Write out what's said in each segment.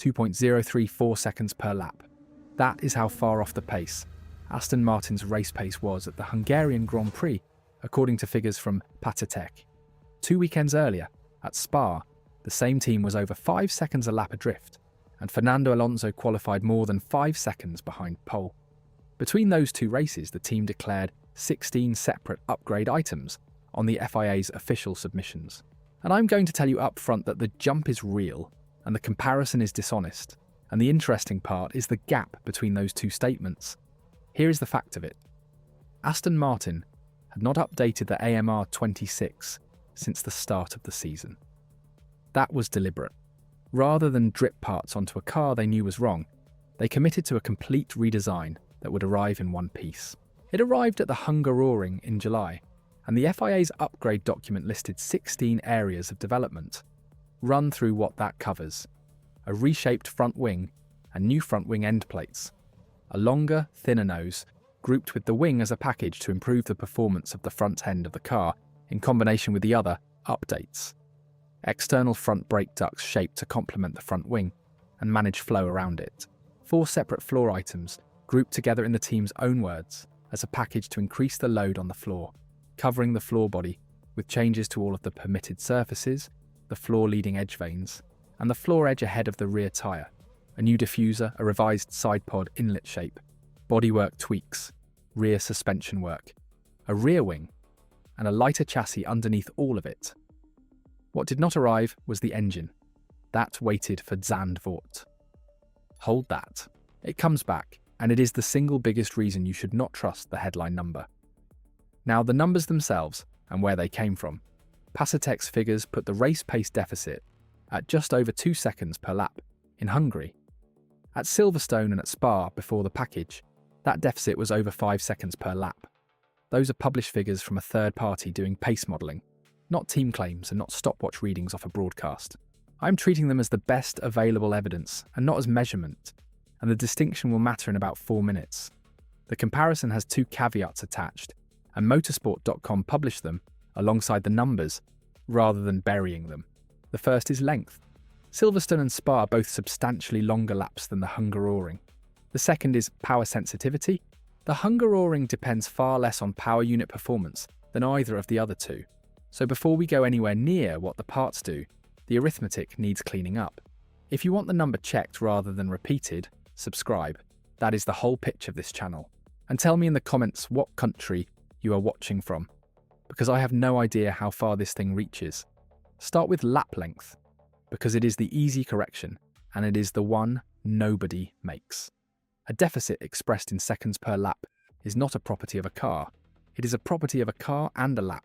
2.034 seconds per lap. That is how far off the pace Aston Martin's race pace was at the Hungarian Grand Prix, according to figures from Paceteq. 2 weekends earlier, at Spa, the same team was over 5 seconds a lap adrift, and Fernando Alonso qualified more than 5 seconds behind pole. Between those two races, the team declared 16 separate upgrade items on the FIA's official submissions. And I'm going to tell you up front that the jump is real, and the comparison is dishonest, and the interesting part is the gap between those two statements. Here is the fact of it. Aston Martin had not updated the AMR 26 since the start of the season. That was deliberate. Rather than drip parts onto a car they knew was wrong, they committed to a complete redesign that would arrive in one piece. It arrived at the Hungaroring in July, and the FIA's upgrade document listed 16 areas of development. Run through what that covers: a reshaped front wing and new front wing end plates, a longer, thinner nose, grouped with the wing as a package to improve the performance of the front end of the car in combination with the other updates. External front brake ducts shaped to complement the front wing and manage flow around it. 4 separate floor items grouped together in the team's own words as a package to increase the load on the floor, covering the floor body with changes to all of the permitted surfaces, the floor leading edge vanes, and the floor edge ahead of the rear tyre. A new diffuser, a revised side pod inlet shape, bodywork tweaks, rear suspension work, a rear wing, and a lighter chassis underneath all of it. What did not arrive was the engine. That waited for Zandvoort. Hold that. It comes back, and it is the single biggest reason you should not trust the headline number. Now, the numbers themselves and where they came from. Paceteq's figures put the race pace deficit at just over 2 seconds per lap in Hungary. At Silverstone and at Spa before the package, that deficit was over 5 seconds per lap. Those are published figures from a third party doing pace modelling, not team claims and not stopwatch readings off a broadcast. I'm treating them as the best available evidence and not as measurement, and the distinction will matter in about 4 minutes. The comparison has 2 caveats attached, and motorsport.com published them alongside the numbers rather than burying them. The first is length. Silverstone and Spa are both substantially longer laps than the Hungaroring. The second is power sensitivity. The Hungaroring depends far less on power unit performance than either of the other two. So before we go anywhere near what the parts do, the arithmetic needs cleaning up. If you want the number checked rather than repeated, subscribe. That is the whole pitch of this channel. And tell me in the comments what country you are watching from, because I have no idea how far this thing reaches. Start with lap length, because it is the easy correction, and it is the one nobody makes. A deficit expressed in seconds per lap is not a property of a car. It is a property of a car and a lap.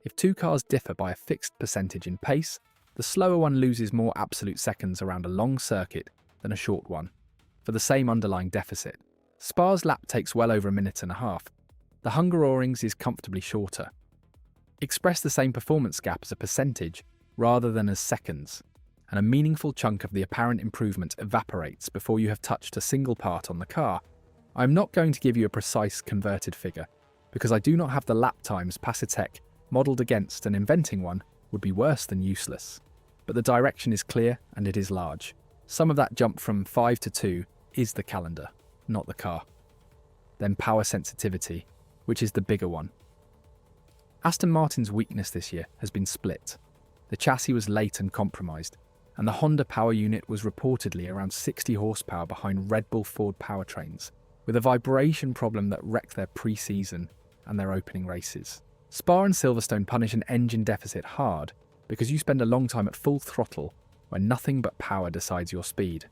If 2 cars differ by a fixed percentage in pace, the slower one loses more absolute seconds around a long circuit than a short one, for the same underlying deficit. Spa's lap takes well over 1.5 minutes. The Hungaroring's is comfortably shorter. Express the same performance gap as a percentage rather than as seconds, and a meaningful chunk of the apparent improvement evaporates before you have touched a single part on the car. I'm not going to give you a precise converted figure, because I do not have the lap times Paceteq modelled against, and inventing one would be worse than useless. But the direction is clear and it is large. Some of that jump from 5 to 2 is the calendar, not the car. Then power sensitivity, which is the bigger one. Aston Martin's weakness this year has been split. The chassis was late and compromised, and the Honda power unit was reportedly around 60 horsepower behind Red Bull Ford powertrains, with a vibration problem that wrecked their pre-season and their opening races. Spa and Silverstone punish an engine deficit hard because you spend a long time at full throttle when nothing but power decides your speed.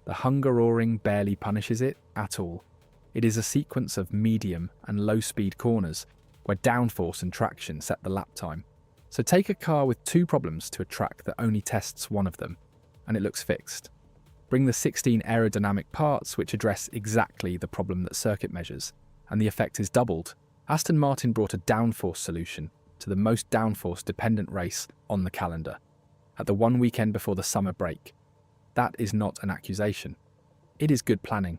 The Hungaroring barely punishes it at all. It is a sequence of medium and low-speed corners where downforce and traction set the lap time. So take a car with 2 problems to a track that only tests one of them, and it looks fixed. Bring the 16 aerodynamic parts which address exactly the problem that circuit measures, and the effect is doubled. Aston Martin brought a downforce solution to the most downforce-dependent race on the calendar, at the 1 weekend before the summer break. That is not an accusation. It is good planning.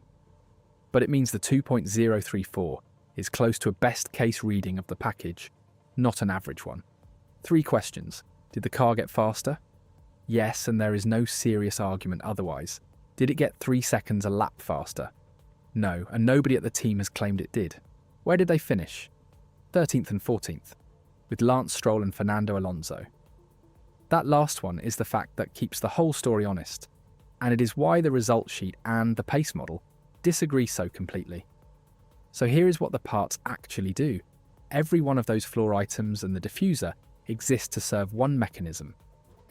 But it means the 2.034 is close to a best-case reading of the package, not an average one. 3 questions. Did the car get faster? Yes, and there is no serious argument otherwise. Did it get 3 seconds a lap faster? No, and nobody at the team has claimed it did. Where did they finish? 13th and 14th, with Lance Stroll and Fernando Alonso. That last one is the fact that keeps the whole story honest, and it is why the result sheet and the pace model disagree so completely. So here is what the parts actually do. Every one of those floor items and the diffuser exists to serve one mechanism.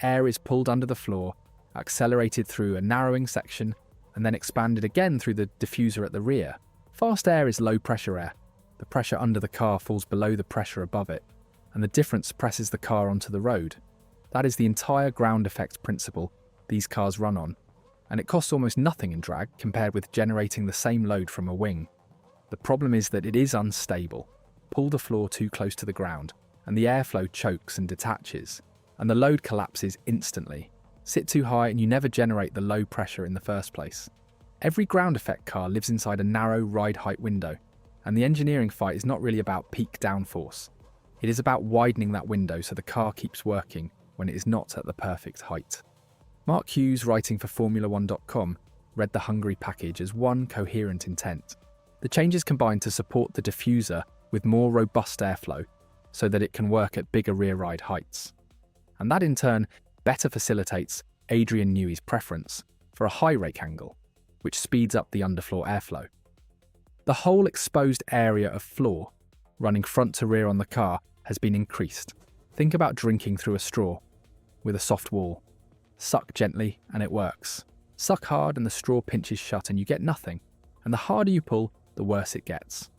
Air is pulled under the floor, accelerated through a narrowing section, and then expanded again through the diffuser at the rear. Fast air is low pressure air. The pressure under the car falls below the pressure above it, and the difference presses the car onto the road. That is the entire ground effect principle these cars run on, and it costs almost nothing in drag compared with generating the same load from a wing. The problem is that it is unstable. Pull the floor too close to the ground, and the airflow chokes and detaches, and the load collapses instantly. Sit too high and you never generate the low pressure in the first place. Every ground effect car lives inside a narrow ride height window, and the engineering fight is not really about peak downforce. It is about widening that window so the car keeps working when it is not at the perfect height. Mark Hughes, writing for Formula1.com, read the Hungary package as one coherent intent. The changes combine to support the diffuser with more robust airflow so that it can work at bigger rear ride heights. And that in turn better facilitates Adrian Newey's preference for a high rake angle, which speeds up the underfloor airflow. The whole exposed area of floor, running front to rear on the car, has been increased. Think about drinking through a straw with a soft wall. Suck gently and it works. Suck hard and the straw pinches shut and you get nothing. And the harder you pull, the worse it gets.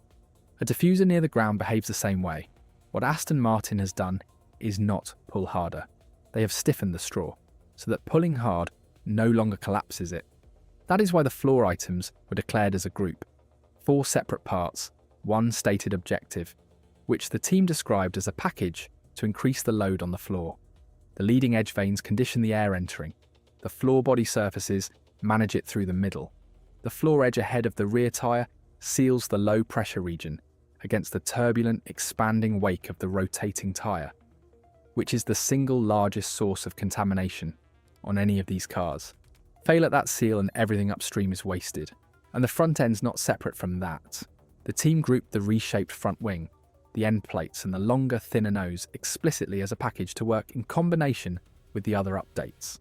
A diffuser near the ground behaves the same way. What Aston Martin has done is not pull harder. They have stiffened the straw, so that pulling hard no longer collapses it. That is why the floor items were declared as a group. 4 separate parts, one stated objective, which the team described as a package to increase the load on the floor. The leading edge vanes condition the air entering. The floor body surfaces manage it through the middle. The floor edge ahead of the rear tyre seals the low pressure region against the turbulent, expanding wake of the rotating tyre, which is the single largest source of contamination on any of these cars. Fail at that seal and everything upstream is wasted. And the front end's not separate from that. The team grouped the reshaped front wing, the end plates and the longer, thinner nose explicitly as a package to work in combination with the other updates.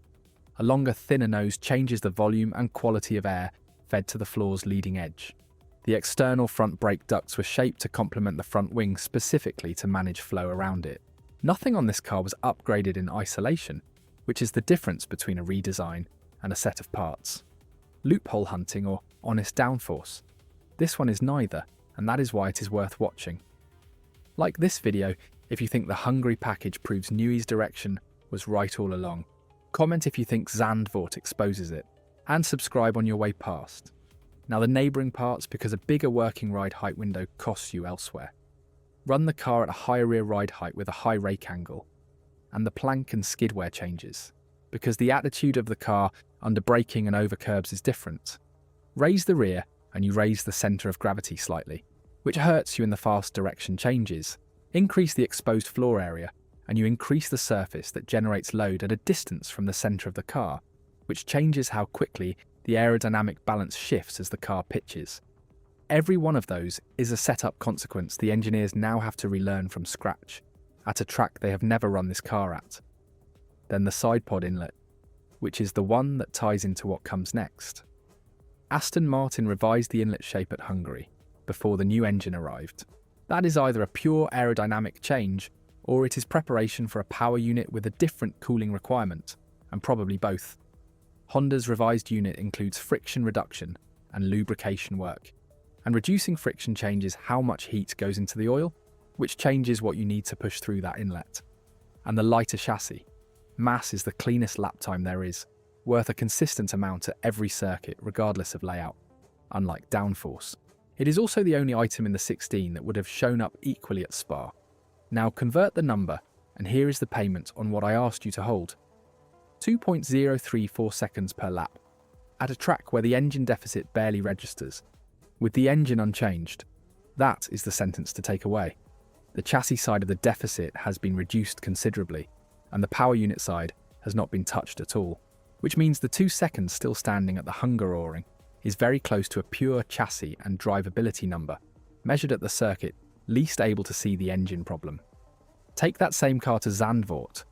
A longer, thinner nose changes the volume and quality of air fed to the floor's leading edge. The external front brake ducts were shaped to complement the front wing specifically to manage flow around it. Nothing on this car was upgraded in isolation, which is the difference between a redesign and a set of parts. Loophole hunting or honest downforce. This one is neither, and that is why it is worth watching. Like this video if you think the Hungary package proves Newey's direction was right all along. Comment if you think Zandvoort exposes it, and subscribe on your way past. Now the neighbouring parts, because a bigger working ride height window costs you elsewhere. Run the car at a higher rear ride height with a high rake angle, and the plank and skid wear changes, because the attitude of the car under braking and over curbs is different. Raise the rear and you raise the centre of gravity slightly, which hurts you in the fast direction changes. Increase the exposed floor area and you increase the surface that generates load at a distance from the centre of the car, which changes how quickly the aerodynamic balance shifts as the car pitches. Every one of those is a setup consequence the engineers now have to relearn from scratch, at a track they have never run this car at. Then the side pod inlet, which is the one that ties into what comes next. Aston Martin revised the inlet shape at Hungary before the new engine arrived. That is either a pure aerodynamic change or it is preparation for a power unit with a different cooling requirement, and probably both. Honda's revised unit includes friction reduction and lubrication work, and reducing friction changes how much heat goes into the oil, which changes what you need to push through that inlet. And the lighter chassis. Mass is the cleanest lap time there is, worth a consistent amount at every circuit regardless of layout, unlike downforce. It is also the only item in the 16 that would have shown up equally at Spa. Now convert the number, and here is the payment on what I asked you to hold. 2.034 seconds per lap, at a track where the engine deficit barely registers, with the engine unchanged. That is the sentence to take away. The chassis side of the deficit has been reduced considerably, and the power unit side has not been touched at all, which means the 2 seconds still standing at the Hungaroring is very close to a pure chassis and drivability number, measured at the circuit, least able to see the engine problem. Take that same car to Zandvoort,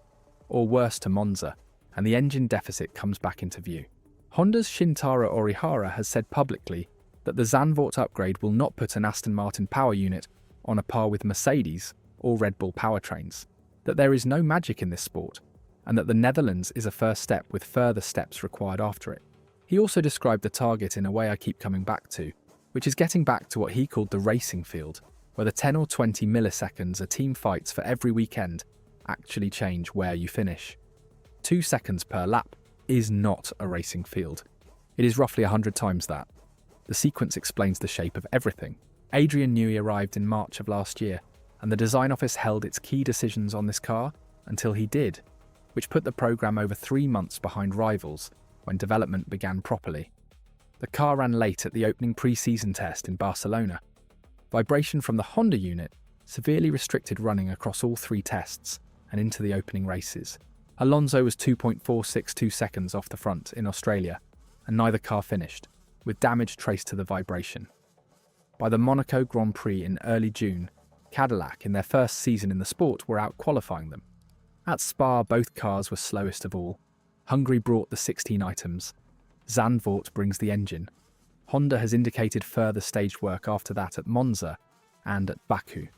or worse to Monza, and the engine deficit comes back into view. Honda's Shintaro Orihara has said publicly that the Zandvoort upgrade will not put an Aston Martin power unit on a par with Mercedes or Red Bull powertrains, that there is no magic in this sport, and that the Netherlands is a first step with further steps required after it. He also described the target in a way I keep coming back to, which is getting back to what he called the racing field, where the 10 or 20 milliseconds a team fights for every weekend actually change where you finish. 2 seconds per lap is not a racing field. It is roughly 100 times that. The sequence explains the shape of everything. Adrian Newey arrived in March of last year, and the design office held its key decisions on this car until he did, which put the program over 3 months behind rivals when development began properly. The car ran late at the opening pre-season test in Barcelona. Vibration from the Honda unit severely restricted running across all 3 tests and into the opening races. Alonso was 2.462 seconds off the front in Australia, and neither car finished, with damage traced to the vibration. By the Monaco Grand Prix in early June, Cadillac, in their first season in the sport, were out-qualifying them. At Spa, both cars were slowest of all. Hungary brought the 16 items. Zandvoort brings the engine. Honda has indicated further staged work after that at Monza and at Baku.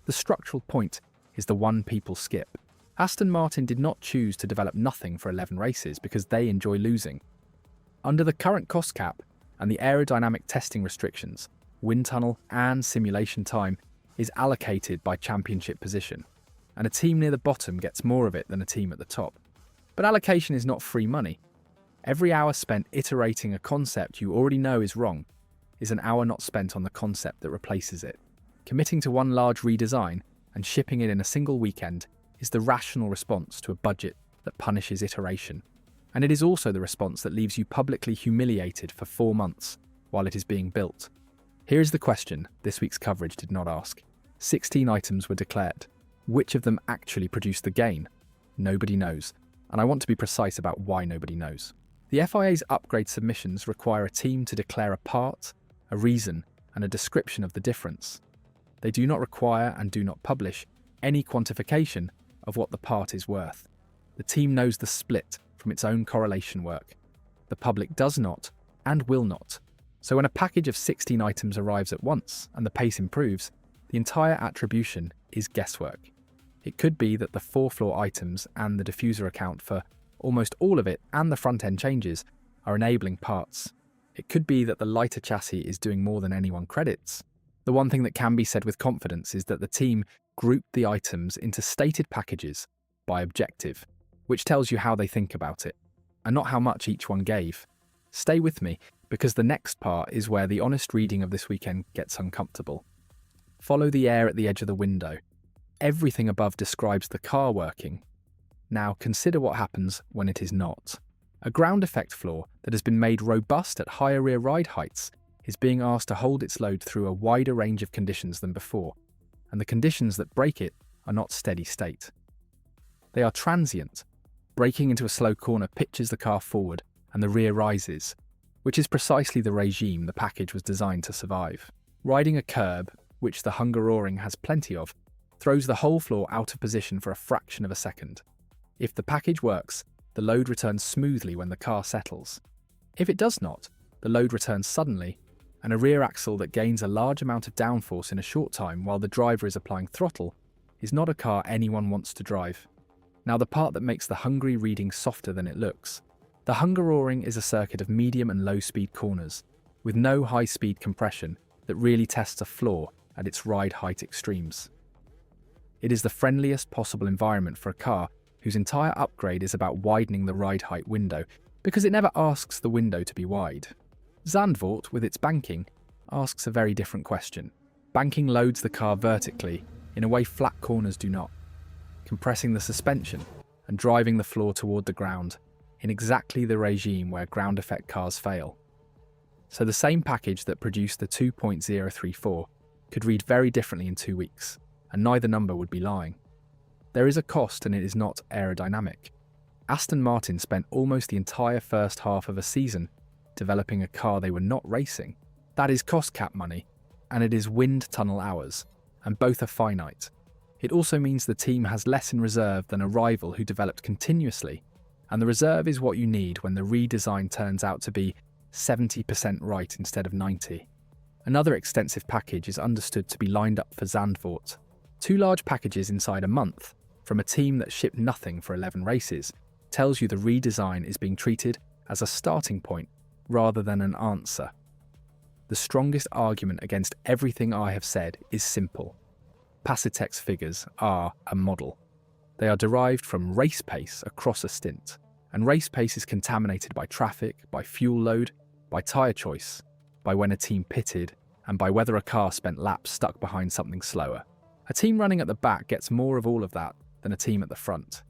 The structural point is the one people skip. Aston Martin did not choose to develop nothing for 11 races because they enjoy losing. Under the current cost cap and the aerodynamic testing restrictions, wind tunnel and simulation time is allocated by championship position, and a team near the bottom gets more of it than a team at the top. But allocation is not free money. Every hour spent iterating a concept you already know is wrong is an hour not spent on the concept that replaces it. Committing to one large redesign and shipping it in a single weekend is the rational response to a budget that punishes iteration. And it is also the response that leaves you publicly humiliated for 4 months while it is being built. Here is the question this week's coverage did not ask. 16 items were declared. Which of them actually produced the gain? Nobody knows, and I want to be precise about why nobody knows. The FIA's upgrade submissions require a team to declare a part, a reason, and a description of the difference. They do not require and do not publish any quantification of what the part is worth. The team knows the split from its own correlation work. The public does not and will not. So when a package of 16 items arrives at once and the pace improves, the entire attribution is guesswork. It could be that the 4-floor items and the diffuser account for almost all of it and the front-end changes are enabling parts. It could be that the lighter chassis is doing more than anyone credits. The one thing that can be said with confidence is that the team grouped the items into stated packages by objective, which tells you how they think about it, and not how much each one gave. Stay with me, because the next part is where the honest reading of this weekend gets uncomfortable. Follow the air at the edge of the window. Everything above describes the car working. Now consider what happens when it is not. A ground effect floor that has been made robust at higher rear ride heights is being asked to hold its load through a wider range of conditions than before, and the conditions that break it are not steady state. They are transient. Braking into a slow corner pitches the car forward and the rear rises, which is precisely the regime the package was designed to survive. Riding a curb, which the Hungaroring has plenty of, throws the whole floor out of position for a fraction of a second. If the package works, the load returns smoothly when the car settles. If it does not, the load returns suddenly, and a rear axle that gains a large amount of downforce in a short time while the driver is applying throttle is not a car anyone wants to drive. Now the part that makes the Hungary reading softer than it looks. The Hungaroring is a circuit of medium and low speed corners, with no high speed compression that really tests a floor at its ride height extremes. It is the friendliest possible environment for a car whose entire upgrade is about widening the ride height window, because it never asks the window to be wide. Zandvoort, with its banking, asks a very different question. Banking loads the car vertically in a way flat corners do not, compressing the suspension and driving the floor toward the ground in exactly the regime where ground effect cars fail. So the same package that produced the 2.034 could read very differently in 2 weeks, and neither number would be lying. There is a cost and it is not aerodynamic. Aston Martin spent almost the entire first half of a season developing a car they were not racing. That is cost cap money, and it is wind tunnel hours, and both are finite. It also means the team has less in reserve than a rival who developed continuously, and the reserve is what you need when the redesign turns out to be 70% right instead of 90%. Another extensive package is understood to be lined up for Zandvoort. 2 large packages inside a month, from a team that shipped nothing for 11 races, tells you the redesign is being treated as a starting point rather than an answer. The strongest argument against everything I have said is simple. Paceteq's figures are a model. They are derived from race pace across a stint, and race pace is contaminated by traffic, by fuel load, by tyre choice, by when a team pitted, and by whether a car spent laps stuck behind something slower. A team running at the back gets more of all of that than a team at the front.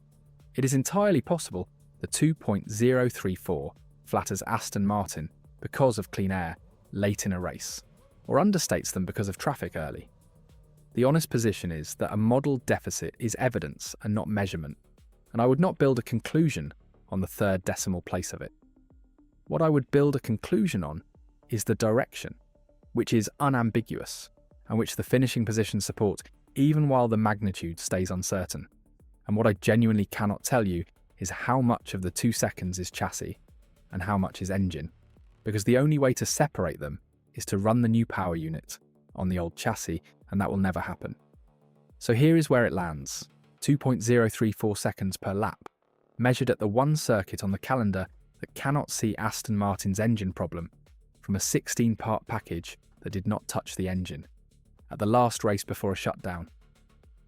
It is entirely possible the 2.034 flatters Aston Martin because of clean air late in a race, or understates them because of traffic early. The honest position is that a model deficit is evidence and not measurement, and I would not build a conclusion on the 3rd decimal place of it. What I would build a conclusion on is the direction, which is unambiguous, and which the finishing position support even while the magnitude stays uncertain. And what I genuinely cannot tell you is how much of the 2 seconds is chassis and how much is engine, because the only way to separate them is to run the new power unit on the old chassis, and that will never happen. So here is where it lands: 2.034 seconds per lap, measured at the one circuit on the calendar that cannot see Aston Martin's engine problem from a 16-part package that did not touch the engine, at the last race before a shutdown,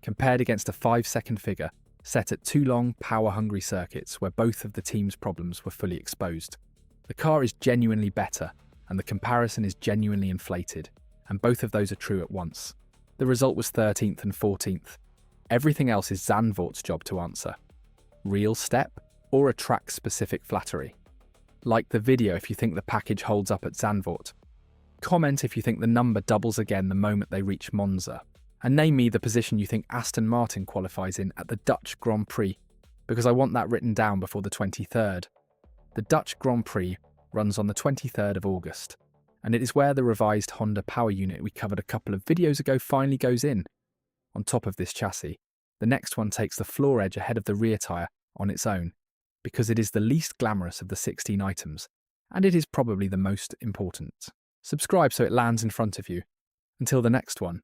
compared against a 5-second figure set at 2 long, power-hungry circuits where both of the team's problems were fully exposed. The car is genuinely better, and the comparison is genuinely inflated, and both of those are true at once. The result was 13th and 14th. Everything else is Zandvoort's job to answer. Real step, or a track-specific flattery? Like the video if you think the package holds up at Zandvoort. Comment if you think the number doubles again the moment they reach Monza. And name me the position you think Aston Martin qualifies in at the Dutch Grand Prix, because I want that written down before the 23rd. The Dutch Grand Prix runs on the 23rd of August, and it is where the revised Honda power unit we covered a couple of videos ago finally goes in. On top of this chassis, the next one takes the floor edge ahead of the rear tyre on its own, because it is the least glamorous of the 16 items, and it is probably the most important. Subscribe so it lands in front of you. Until the next one.